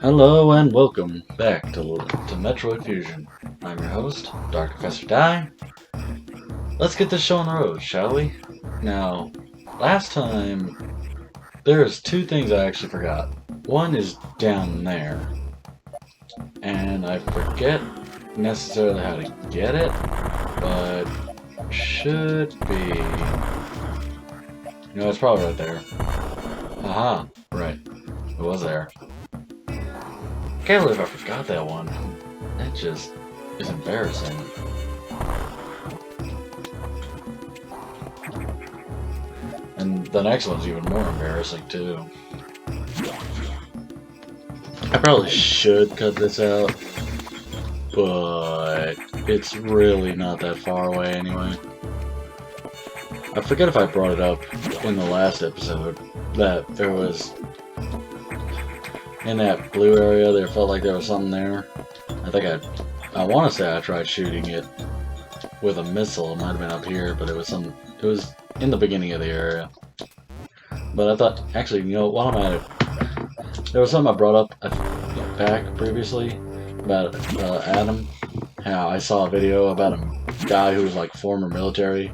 Hello and welcome back to Metroid Fusion. I'm your host, Dark Professor Dai. Let's get this show on the road, shall we? Now, last time, there's two things I actually forgot. One is down there, and I forget necessarily how to get it, but should be... No, it's probably right there. Aha, right. It was there. Can't believe I forgot that one. That just is embarrassing. And the next one's even more embarrassing too. I probably should cut this out, but it's really not that far away anyway. I forget if I brought it up in the last episode that there was, in that blue area, there felt like there was something there. I want to say I tried shooting it with a missile. It might have been up here, but it was in the beginning of the area. But I thought, actually, you know, while I'm at it, there was something I brought up back previously about Adam. How I saw a video about a guy who was like former military,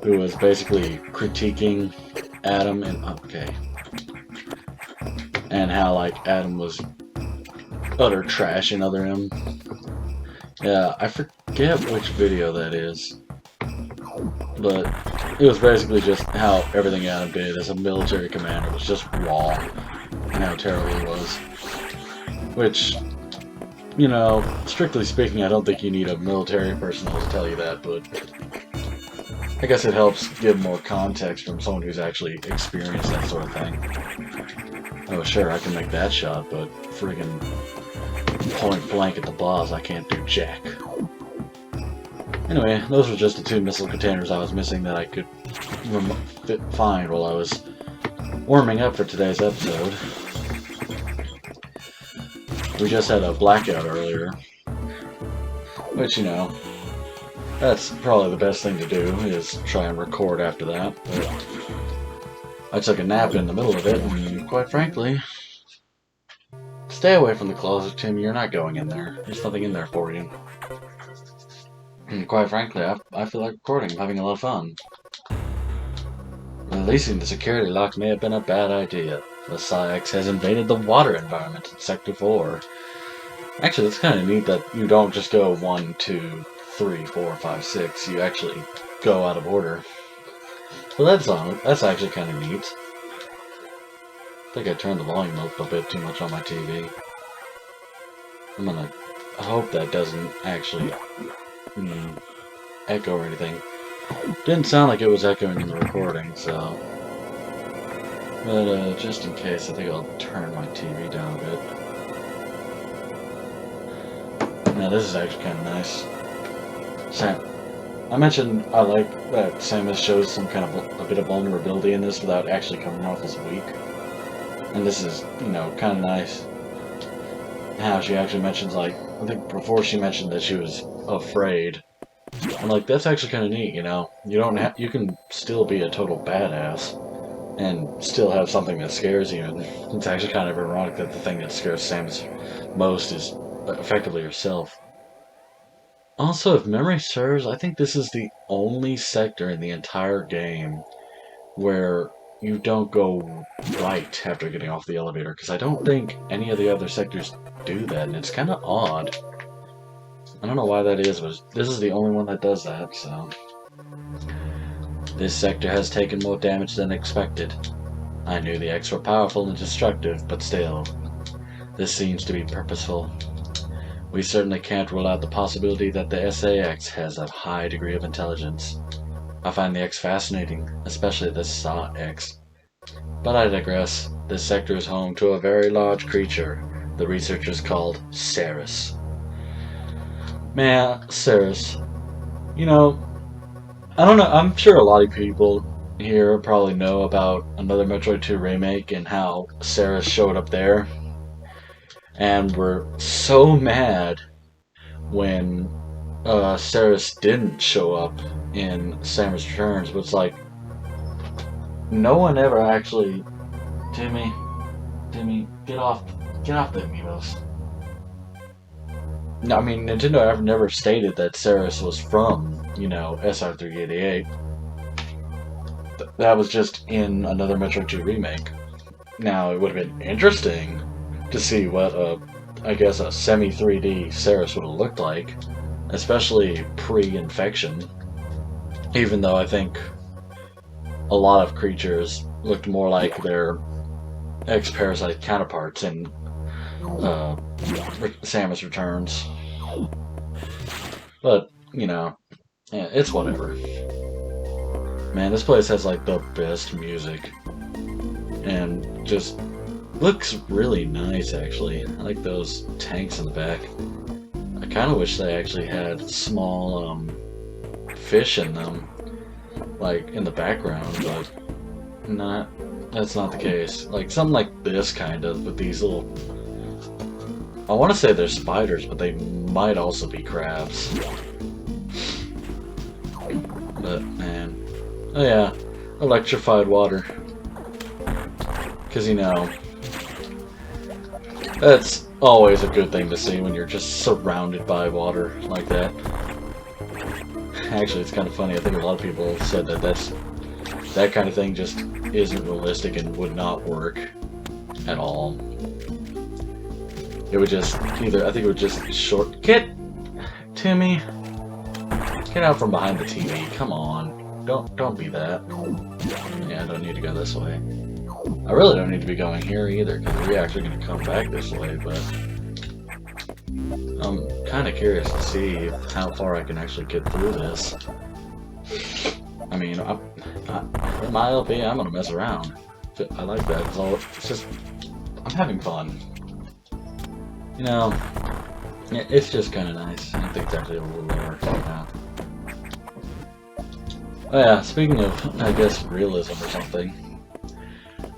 who was basically critiquing Adam and how like Adam was utter trash in other him. Yeah, I forget which video that is, but it was basically just how everything Adam did as a military commander was just wrong, and how terrible he was. Which, you know, strictly speaking, I don't think you need a military personnel to tell you that, but I guess it helps give more context from someone who's actually experienced that sort of thing. Oh sure, I can make that shot, but friggin' point blank at the boss, I can't do jack. Anyway, those were just the two missile containers I was missing that I could find while I was warming up for today's episode. We just had a blackout earlier, which, you know, that's probably the best thing to do, is try and record after that. But I took a nap in the middle of it, and quite frankly, stay away from the closet, Tim. You're not going in there. There's nothing in there for you. And quite frankly, I feel like recording. I'm having a lot of fun. Releasing the security lock may have been a bad idea. The Psyx has invaded the water environment in Sector 4. Actually, it's kind of neat that you don't just go 1, 2, 3, 4, 5, 6. You actually go out of order. So that's actually kind of neat. I think I turned the volume up a bit too much on my TV. I hope that doesn't actually echo or anything. Didn't sound like it was echoing in the recording, so... But just in case, I think I'll turn my TV down a bit. Now this is actually kind of nice. I mentioned I like that Samus shows some kind of a bit of vulnerability in this without actually coming off as weak. And this is, you know, kind of nice. How she actually mentions, like, I think before she mentioned that she was afraid. I'm like, that's actually kind of neat, you know. You can still be a total badass and still have something that scares you. And it's actually kind of ironic that the thing that scares Samus most is effectively herself. Also, if memory serves, I think this is the only sector in the entire game where you don't go right after getting off the elevator, because I don't think any of the other sectors do that, and it's kind of odd. I don't know why that is, but this is the only one that does that, so... This sector has taken more damage than expected. I knew the X were powerful and destructive, but still, this seems to be purposeful. We certainly can't rule out the possibility that the SA-X has a high degree of intelligence. I find the X fascinating, especially the SA-X. But I digress. This sector is home to a very large creature the researchers called Samus. Man, Samus. You know, I don't know, I'm sure a lot of people here probably know about another Metroid 2 remake and how Samus showed up there. And were so mad when Samus didn't show up in Samus Returns, but it's like, no one ever actually... Timmy, get off Get off the amiibos. No, I mean, Nintendo ever never stated that Samus was from, you know, SR388. That was just in another Metroid 2 remake. Now, it would have been interesting to see what, I guess, a semi-3D Samus would have looked like, especially pre-infection. Even though I think a lot of creatures looked more like their ex-Parasite counterparts in Samus Returns. But, you know, yeah, it's whatever. Man, this place has like the best music. And just looks really nice, actually. I like those tanks in the back. I kind of wish they actually had small fish in them, like in the background, but that's not the case. Like something like this, kind of, with these little. I want to say they're spiders, but they might also be crabs. But man, oh yeah, electrified water. Because, you know, that's always a good thing to see when you're just surrounded by water like that. Actually, it's kind of funny. I think a lot of people said that that kind of thing just isn't realistic and would not work at all. It would just I think it would just Timmy, get out from behind the TV. Come on, don't be that. Yeah, I don't need to go this way. I really don't need to be going here either, because we're actually going to come back this way, but I'm kind of curious to see how far I can actually get through this. I mean, in my LP, I'm going to mess around. I like that. It's just, I'm having fun. You know, it's just kind of nice. I think it's actually a little lower now. Oh yeah, speaking of, I guess, realism or something.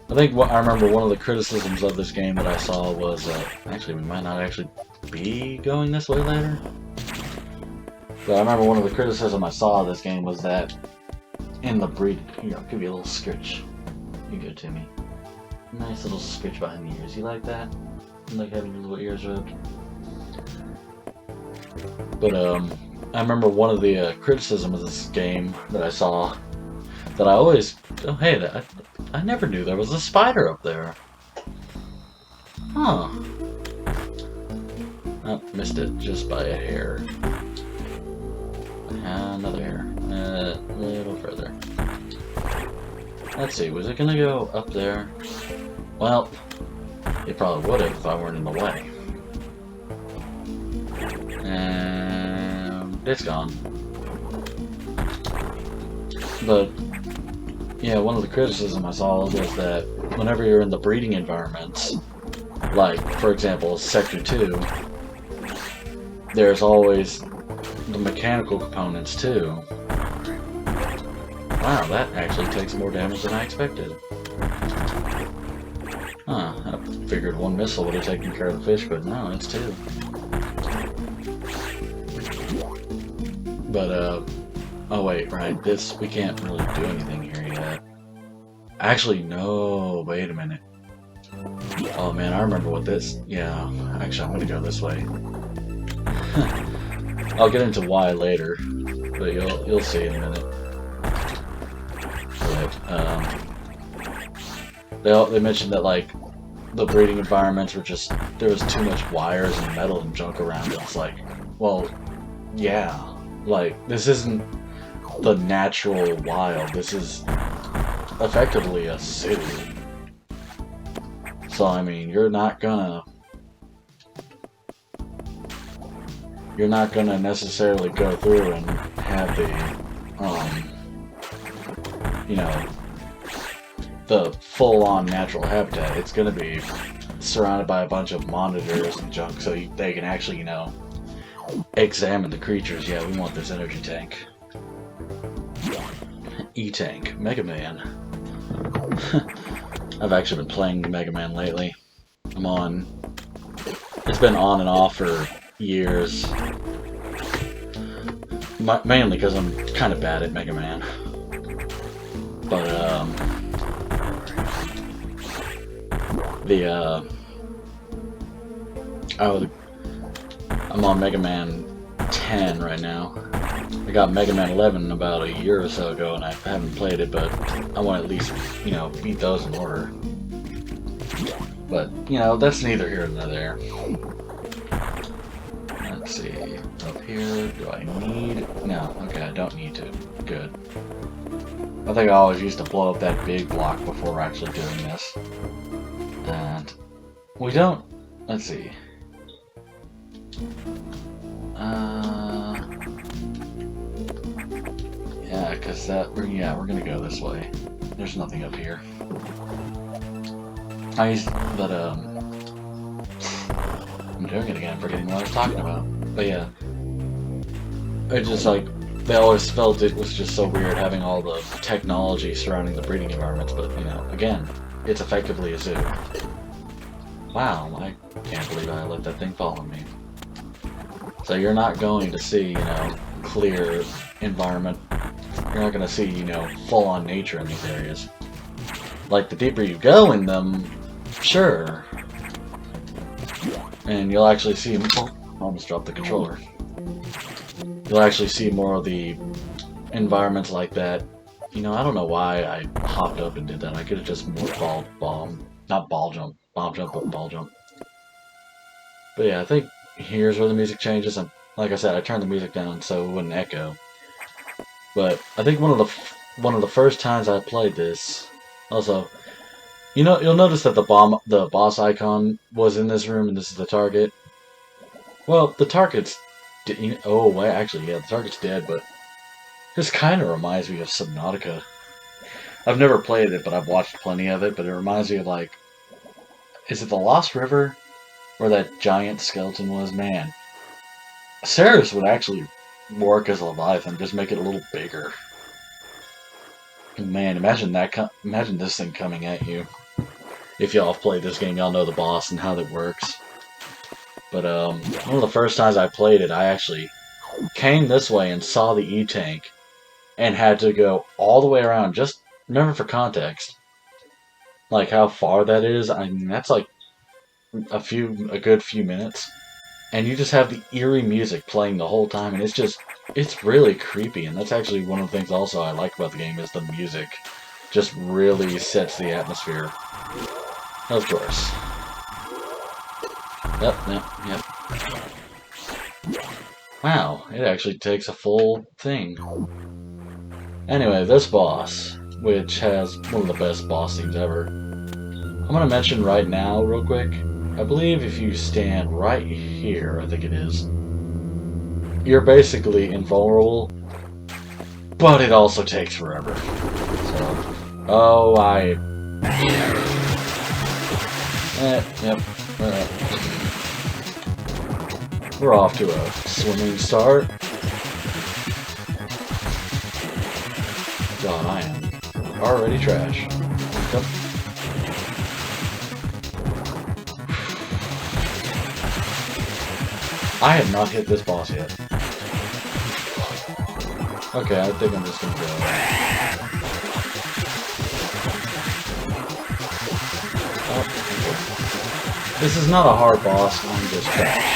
I think I remember one of the criticisms of this game that I saw was, actually, we might not actually be going this way later. But I remember one of the criticisms I saw of this game was that in the breed, here, I'll give you a little scritch. You go, Timmy. Nice little scritch behind the ears. You like that? You like having your little ears rubbed? But, I remember one of the criticisms of this game that I saw that I always, oh hey, I never knew there was a spider up there. Huh. Oh, missed it just by a hair. Another hair. A little further. Let's see, was it gonna go up there? Well, it probably would have if I weren't in the way. And it's gone. But yeah, one of the criticisms I saw was that whenever you're in the breeding environments, like, for example, Sector 2, there's always the mechanical components, too. Wow, that actually takes more damage than I expected. Huh, I figured one missile would have taken care of the fish, but no, it's two. But, oh wait, right, we can't really do anything here yet. Actually, no, wait a minute. Oh man, I remember what this, yeah, actually I'm gonna go this way. I'll get into why later, but you'll see in a minute. But, they mentioned that, like, the breeding environments were just, there was too much wires and metal and junk around it. It's like, well, yeah, like, this isn't the natural wild, this is effectively a city. So, I mean, you're not gonna necessarily go through and have the, you know, the full-on natural habitat. It's gonna be surrounded by a bunch of monitors and junk, so they can actually, you know, examine the creatures. Yeah, we want this energy tank. E-Tank. Mega Man. I've actually been playing Mega Man lately. It's been on and off for years. Mainly because I'm kind of bad at Mega Man. But, Oh, I'm on Mega Man 10 right now. I got Mega Man 11 about a year or so ago, and I haven't played it, but I want to at least, you know, beat those in order. But, you know, that's neither here nor there. Let's see. Up here, do I need... No, okay, I don't need to. Good. I think I always used to blow up that big block before actually doing this. And we don't... Let's see. Yeah, because that... Yeah, we're gonna go this way. There's nothing up here. But, I'm doing it again, forgetting what I was talking about. But yeah. It just, like, they always felt it was just so weird having all the technology surrounding the breeding environments, but, you know, again, it's effectively a zoo. Wow, I can't believe I let that thing fall on me. So you're not going to see, you know, clear environment. You're not going to see, you know, full-on nature in these areas. Like, the deeper you go in them, sure. And you'll actually see... Oh, I almost dropped the controller. You'll actually see more of the environments like that. You know, I don't know why I hopped up and did that. I could have just more bomb jump, but ball jump. But yeah, I think here's where the music changes. And like I said, I turned the music down so it wouldn't echo. But I think one of the first times I played this, also, you know, you'll notice that the boss icon was in this room, and this is the target. Well, the target's... Oh, wait, actually, yeah, the target's dead, but this kind of reminds me of Subnautica. I've never played it, but I've watched plenty of it, but it reminds me of, like... Is it the Lost River? Where that giant skeleton was? Man. Samus would actually work as a Leviathan, just make it a little bigger. Man, imagine this thing coming at you. If y'all have played this game, y'all know the boss and how that works. But, one of the first times I played it, I actually came this way and saw the E-Tank, and had to go all the way around. Just remember for context, like how far that is. I mean, that's like a good few minutes, and you just have the eerie music playing the whole time, and it's really creepy. And that's actually one of the things also I like about the game is the music. Just really sets the atmosphere. Of course. Yep. Wow, it actually takes a full thing. Anyway, this boss, which has one of the best boss themes ever, I'm gonna mention right now, real quick. I believe if you stand right here, I think it is, you're basically invulnerable, but it also takes forever. So, yep. We're off to a swimming start. God, I am already trash. Yep. I have not hit this boss yet. Okay, I think I'm just gonna go. Oh, this is not a hard boss, I'm just trash.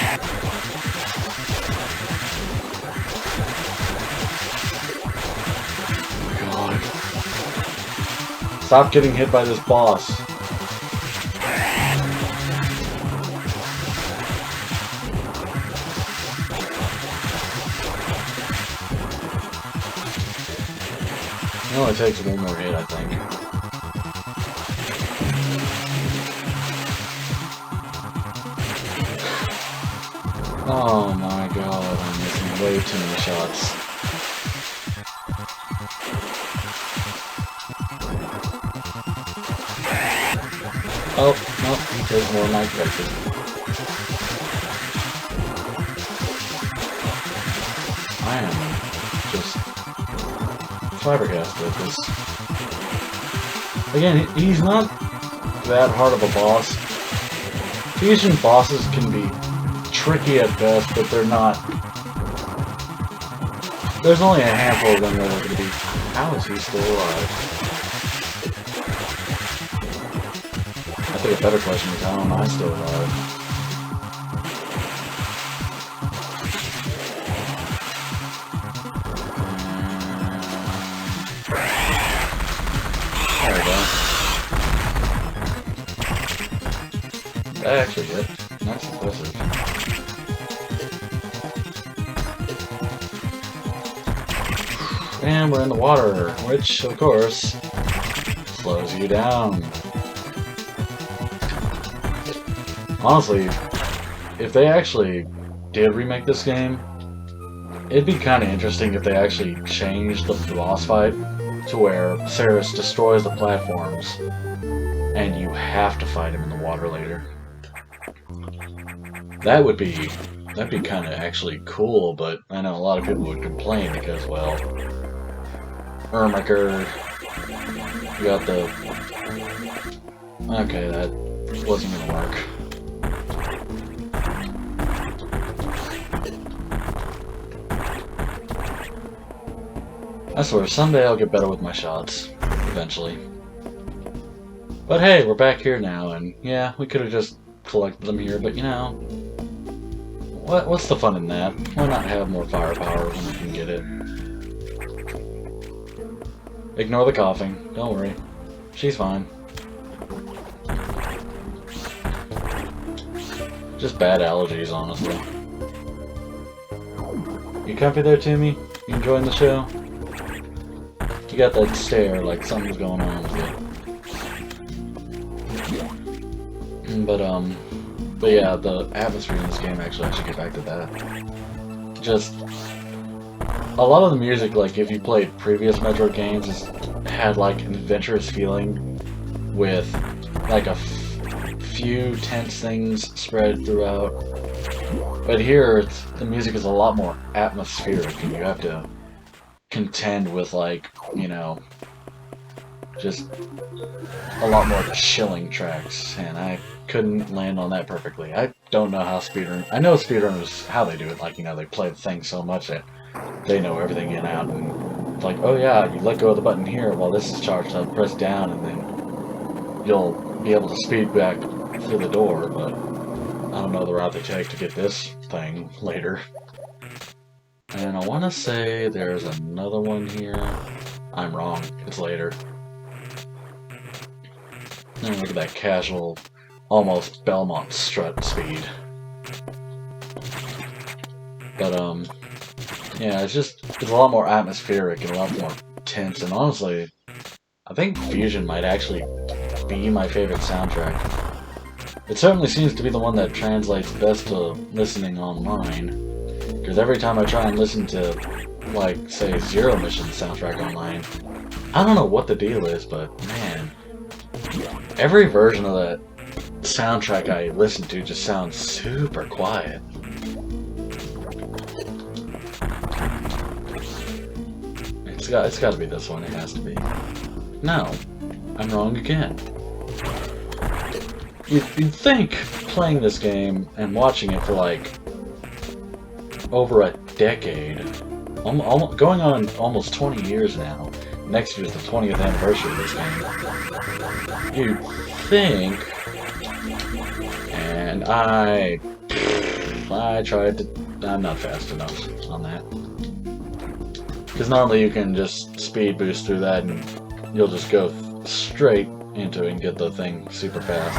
Stop getting hit by this boss. It only takes one more hit, I think. Oh my god, I'm missing way too many shots. Oh, no, he takes more than I expected. I am just flabbergasted at this. Again, he's not that hard of a boss. Fusion bosses can be tricky at best, but they're not... There's only a handful of them that are going to be... How is he still alive? I think a better question is, how am I still alive? That actually hit. That's impressive. And we're in the water, which, of course, slows you down. Honestly, if they actually did remake this game, it'd be kind of interesting if they actually changed the boss fight to where Samus destroys the platforms and you have to fight him in the water later. That'd be kind of actually cool, but I know a lot of people would complain because, well, Ermaker, you got the... Okay, that wasn't gonna work. I swear, someday I'll get better with my shots. Eventually. But hey, we're back here now, and yeah, we could have just collected them here, but you know... What's the fun in that? Why not have more firepower when we can get it? Ignore the coughing. Don't worry. She's fine. Just bad allergies, honestly. You comfy there, Timmy? You enjoying the show? You got that stare like something's going on with you. But yeah, the atmosphere in this game, actually, I should get back to that. Just, a lot of the music, like, if you played previous Metroid games, had, like, an adventurous feeling with, like, a few tense things spread throughout. But here, the music is a lot more atmospheric, and you have to contend with, like, you know, just a lot more chilling tracks, and I couldn't land on that perfectly. I don't know how I know speedrunners, how they do it, like, you know, they play the thing so much that they know everything in and out, and it's like, oh yeah, you let go of the button here while this is charged up, press down, and then you'll be able to speed back through the door, but I don't know the route they take to get this thing later. And I want to say there's another one here. I'm wrong. It's later. And look at that casual, almost Belmont strut speed. But, yeah, it's a lot more atmospheric and a lot more tense, and honestly, I think Fusion might actually be my favorite soundtrack. It certainly seems to be the one that translates best to listening online, because every time I try and listen to, like, say, Zero Mission soundtrack online, I don't know what the deal is, but, man, every version of that soundtrack I listen to just sounds super quiet. It's got to be this one. It has to be. No, I'm wrong again. You'd think playing this game and watching it for like over a decade, going on almost 20 years now. Next year's the 20th anniversary of this game. You'd think, and I tried to. I'm not fast enough on that. Because normally you can just speed boost through that and you'll just go straight into it and get the thing super fast.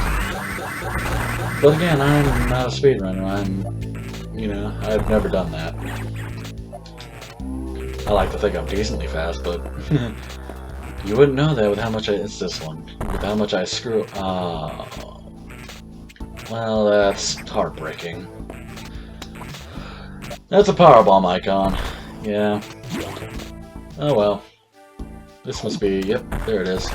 But again, I'm not a speedrunner. You know, I've never done that. I like to think I'm decently fast, but you wouldn't know that with how much it's this one. With how much I screw. Well, that's heartbreaking. That's a powerbomb icon. Yeah. Oh well. This must be, yep, there it is.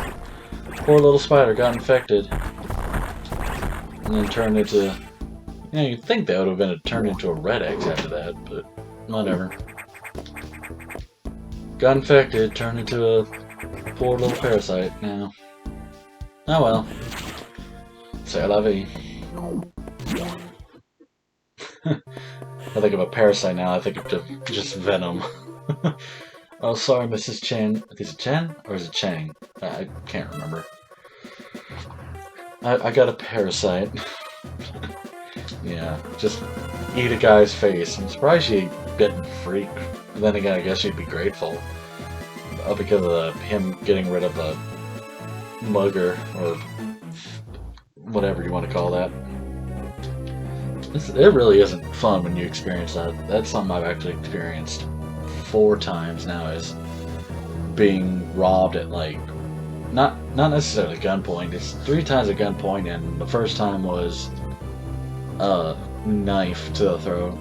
Poor little spider got infected. And then turned into... You know, you'd think that would have been turned into a red X after that, but whatever. Got infected, turned into a poor little parasite now. Oh well. C'est la vie. I think of a parasite now, I think of just venom. Oh, sorry, Mrs. Chen. Is it Chen or is it Chang? I can't remember. I got a parasite. Yeah, just eat a guy's face. I'm surprised she bitten Freak. Then again, I guess she'd be grateful. Because of him getting rid of the mugger, or whatever you want to call that. It really isn't fun when you experience that. That's something I've actually experienced 4 times now, is being robbed at, like, not necessarily gunpoint. It's 3 times at gunpoint, and the first time was a knife to the throat.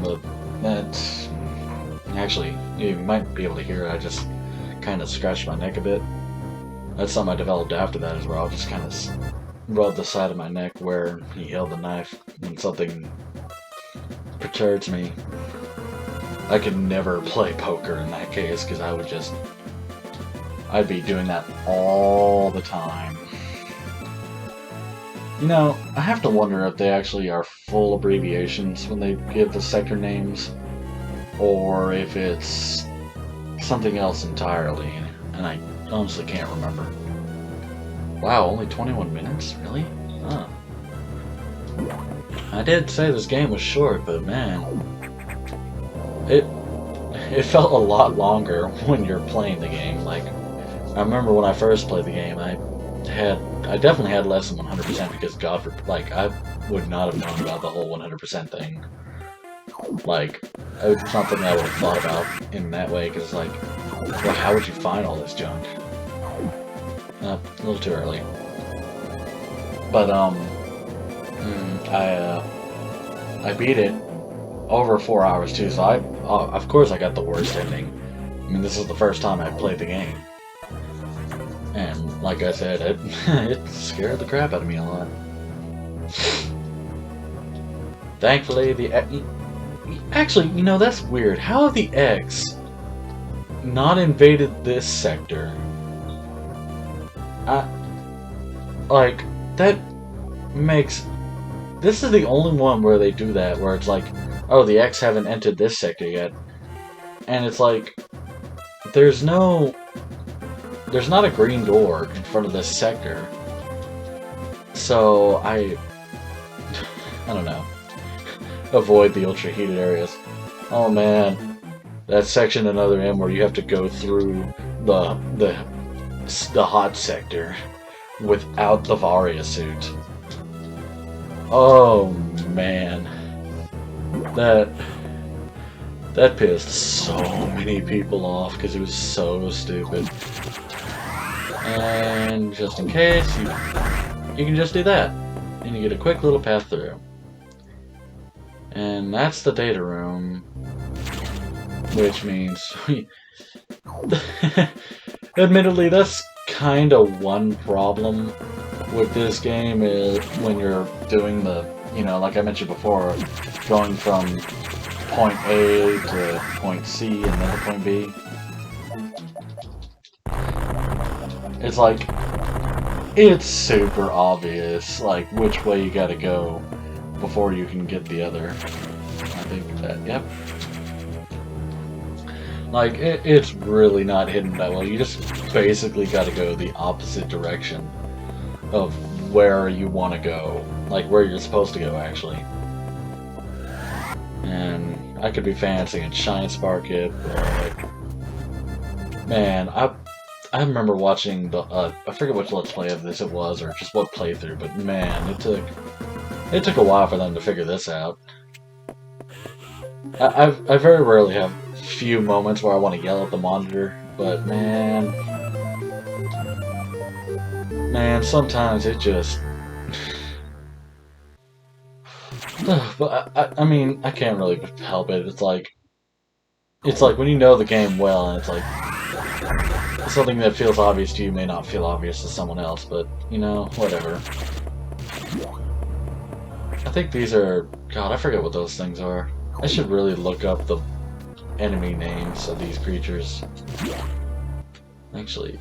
But that, actually, you might be able to hear it. I just kind of scratched my neck a bit. That's something I developed after that as well. I'll just kind of rub the side of my neck where he held the knife, and something perturbs me. I could never play poker in that case, because I'd be doing that all the time. You know, I have to wonder if they actually are full abbreviations when they give the sector names, or if it's something else entirely, and I honestly can't remember. Wow, only 21 minutes? Really? Huh. I did say this game was short, but man, it felt a lot longer when you're playing the game. Like, I remember when I first played the game, I definitely had less than 100% because I would not have known about the whole 100% thing. Like, it's something I would have thought about in that way, because, like, well, how would you find all this junk? A little too early. But, I beat it over 4 hours, too, so of course I got the worst ending. I mean, this is the first time I played the game. And, like I said, it scared the crap out of me a lot. Thankfully, actually, you know, that's weird. How have the X not invaded this sector? Like, that makes... This is the only one where they do that, where it's like, oh, the X haven't entered this sector yet. And it's like, there's not a green door in front of this sector. So, I don't know. Avoid the ultra heated areas. Oh man, that section in Other M where you have to go through the hot sector without the Varia suit. Oh man, that pissed so many people off because it was so stupid. And just in case, you can just do that, and you get a quick little path through. And that's the data room, which means admittedly, that's kind of one problem with this game, is when you're doing the, you know, like I mentioned before, going from point A to point C and then to point B. It's like, it's super obvious, like, which way you gotta go before you can get the other. I think that, yep. Like, it's really not hidden that well. You just basically gotta go the opposite direction of where you want to go. Like, where you're supposed to go, actually. And I could be fancy and shine spark it, but, like, man, I remember watching the, I forget which Let's Play of this it was, or just what playthrough, but man, it took a while for them to figure this out. I very rarely have few moments where I want to yell at the monitor, but man, sometimes it just... But I mean, I can't really help it. It's like when you know the game well, and it's like, something that feels obvious to you may not feel obvious to someone else, but, you know, whatever. I think these are... God, I forget what those things are. I should really look up the enemy names of these creatures. Actually,